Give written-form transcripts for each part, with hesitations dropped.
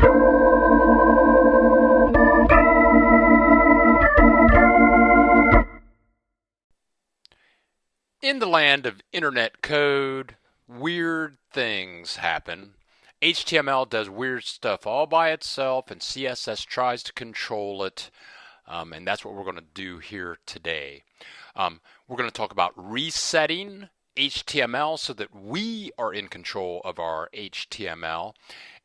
In the land of internet code, weird things happen. HTML does weird stuff all by itself, and CSS tries to control it, and that's what we're going to do here today. We're going to talk about resetting HTML so that we are in control of our HTML,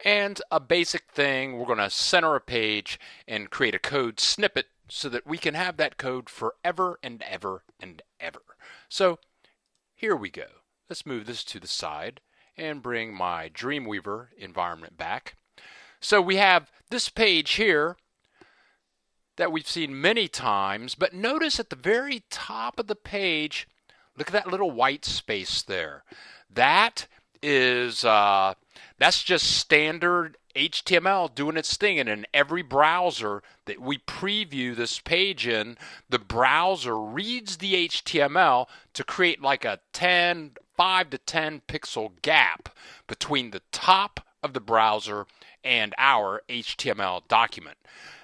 and a basic thing, we're going to center a page and create a code snippet so that we can have that code forever and ever and ever. So here we go. Let's move this to the side and bring my Dreamweaver environment back. So we have this page here that we've seen many times, but notice at the very top of the page, look at that little white space there. That is that's just standard HTML doing its thing, and in every browser that we preview this page in, the browser reads the HTML to create like a 5 to 10 pixel gap between the top of the browser and our HTML document.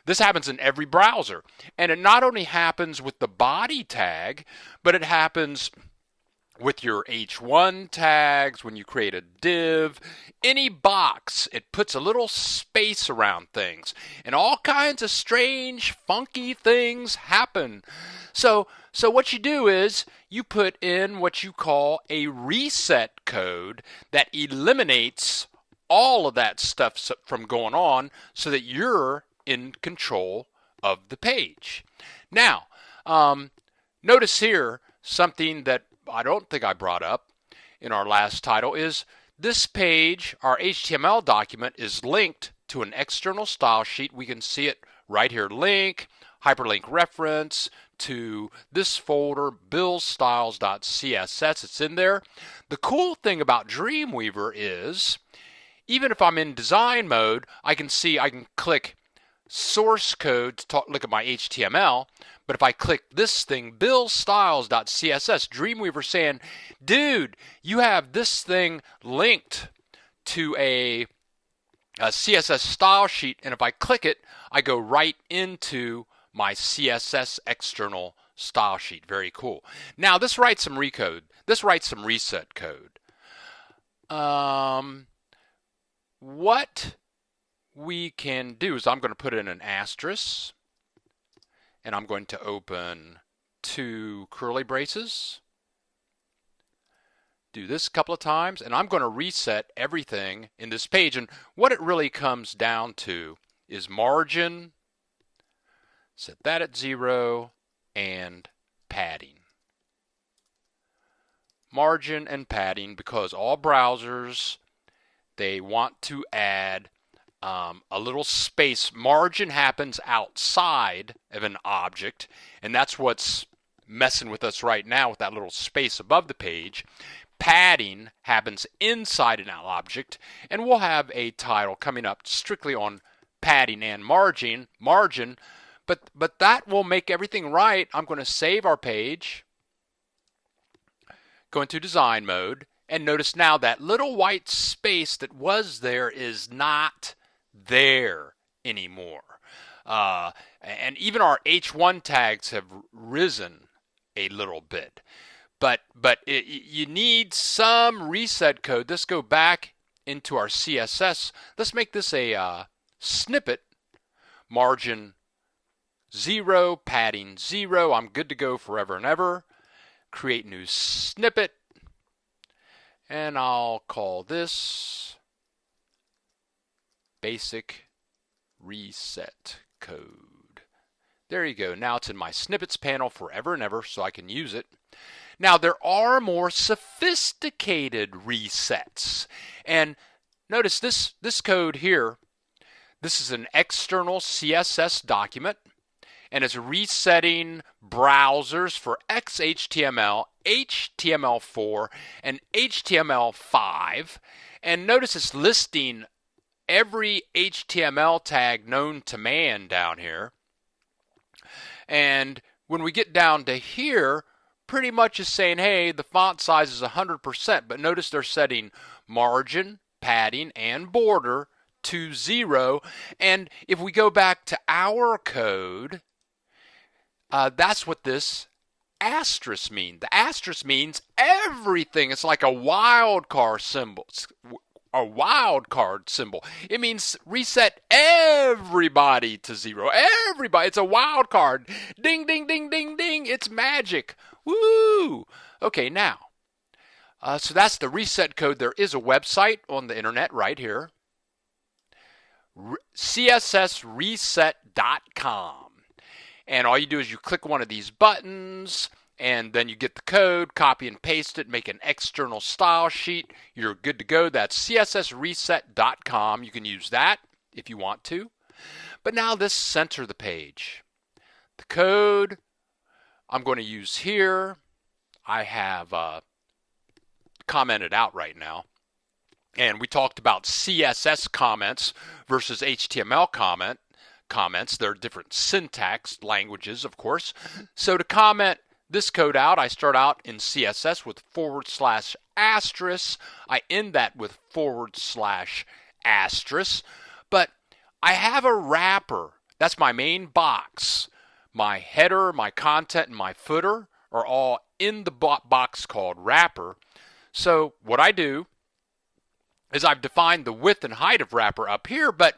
This happens in every browser, and it not only happens with the body tag, but it happens with your H1 tags, when you create a div, any box, it puts a little space around things, and all kinds of strange, funky things happen. So what you do is you put in what you call a reset code that eliminates all of that stuff from going on so that you're in control of the page. Now, notice here something that I don't think I brought up in our last title is this page, our HTML document, is linked to an external style sheet. We can see it right here, link, hyperlink reference to this folder, billstyles.css. It's in there. The cool thing about Dreamweaver is, even if I'm in design mode, I can click source code to look at my HTML, but if I click this thing, billstyles.css, Dreamweaver saying, dude, you have this thing linked to a CSS style sheet, and if I click it, I go right into my CSS external style sheet. Very cool. Now, this writes some recode. This writes some reset code. What we can do is I'm going to put in an asterisk, and I'm going to open 2 curly braces. Do this a couple of times, and I'm going to reset everything in this page. And what it really comes down to is margin, set that at 0, and padding. Margin and padding, because all browsers, they want to add a little space. Margin happens outside of an object, and that's what's messing with us right now with that little space above the page. Padding happens inside an object, and we'll have a title coming up strictly on padding and margin, but that will make everything right. I'm going to save our page, go into design mode, and notice now that little white space that was there is not there anymore. And even our H1 tags have risen a little bit. But you need some reset code. Let's go back into our CSS. Let's make this a snippet. Margin 0, padding 0. I'm good to go forever and ever. Create new snippet. And I'll call this basic reset code. There you go. Now it's in my snippets panel forever and ever, so I can use it. Now there are more sophisticated resets. And notice this code here. This is an external CSS document, and it's resetting browsers for XHTML, HTML4, and HTML5. And notice it's listing every HTML tag known to man down here. And when we get down to here, pretty much is saying, hey, the font size is 100%, but notice they're setting margin, padding, and border to 0. And if we go back to our code, that's what this asterisk means. The asterisk means everything. It's like a wild card symbol. A wild card symbol. It means reset everybody to 0. Everybody. It's a wild card. Ding, ding, ding, ding, ding. It's magic. Woo! Okay, now. So that's the reset code. There is a website on the internet right here. CSSreset.com. And all you do is you click one of these buttons, and then you get the code, copy and paste it, make an external style sheet. You're good to go. That's CSSreset.com. You can use that if you want to. But now let's center the page. The code I'm going to use here, I have commented out right now. And we talked about CSS comments versus HTML comments. They're different syntax languages, of course. So to comment this code out, I start out in CSS with /*. I end that with /*. But I have a wrapper. That's my main box. My header, my content, and my footer are all in the box called wrapper. So what I do is I've defined the width and height of wrapper up here, but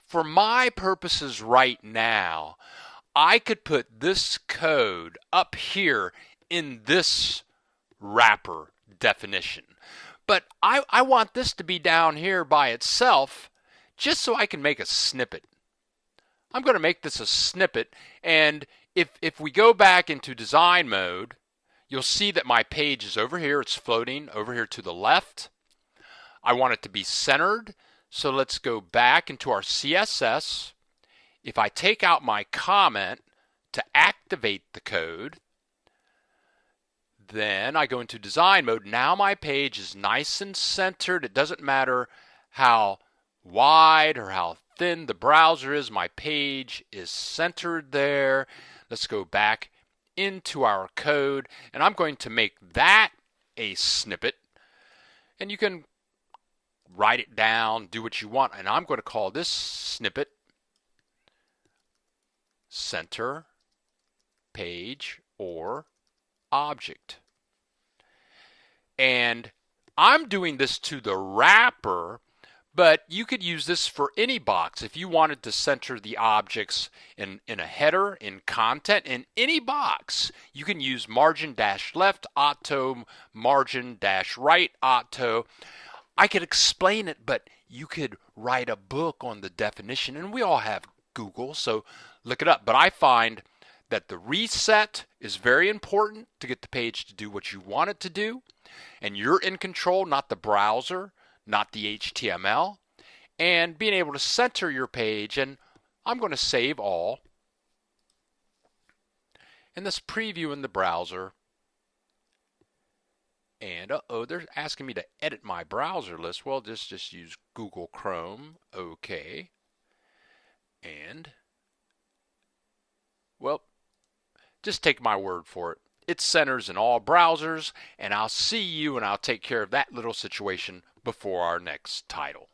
for my purposes right now, I could put this code up here in this wrapper definition. But I want this to be down here by itself just so I can make a snippet. I'm going to make this a snippet, and if we go back into design mode, you'll see that my page is over here. It's floating over here to the left. I want it to be centered, so let's go back into our CSS. If I take out my comment to activate the code, then I go into design mode. Now my page is nice and centered. It doesn't matter how wide or how thin the browser is. My page is centered there. Let's go back into our code, and I'm going to make that a snippet. And you can write it down, do what you want, and I'm going to call this snippet center page or object. And I'm doing this to the wrapper, but you could use this for any box. If you wanted to center the objects in a header, in content, in any box, you can use margin-left auto, margin-right auto. I could explain it, but you could write a book on the definition, and we all have Google, so look it up. But I find that the reset is very important to get the page to do what you want it to do, and you're in control, not the browser, not the HTML, and being able to center your page. And I'm going to save all, and this preview in the browser. And they're asking me to edit my browser list. Well, just use Google Chrome. Okay. And, well, just take my word for it. It centers in all browsers, and I'll see you and I'll take care of that little situation before our next title.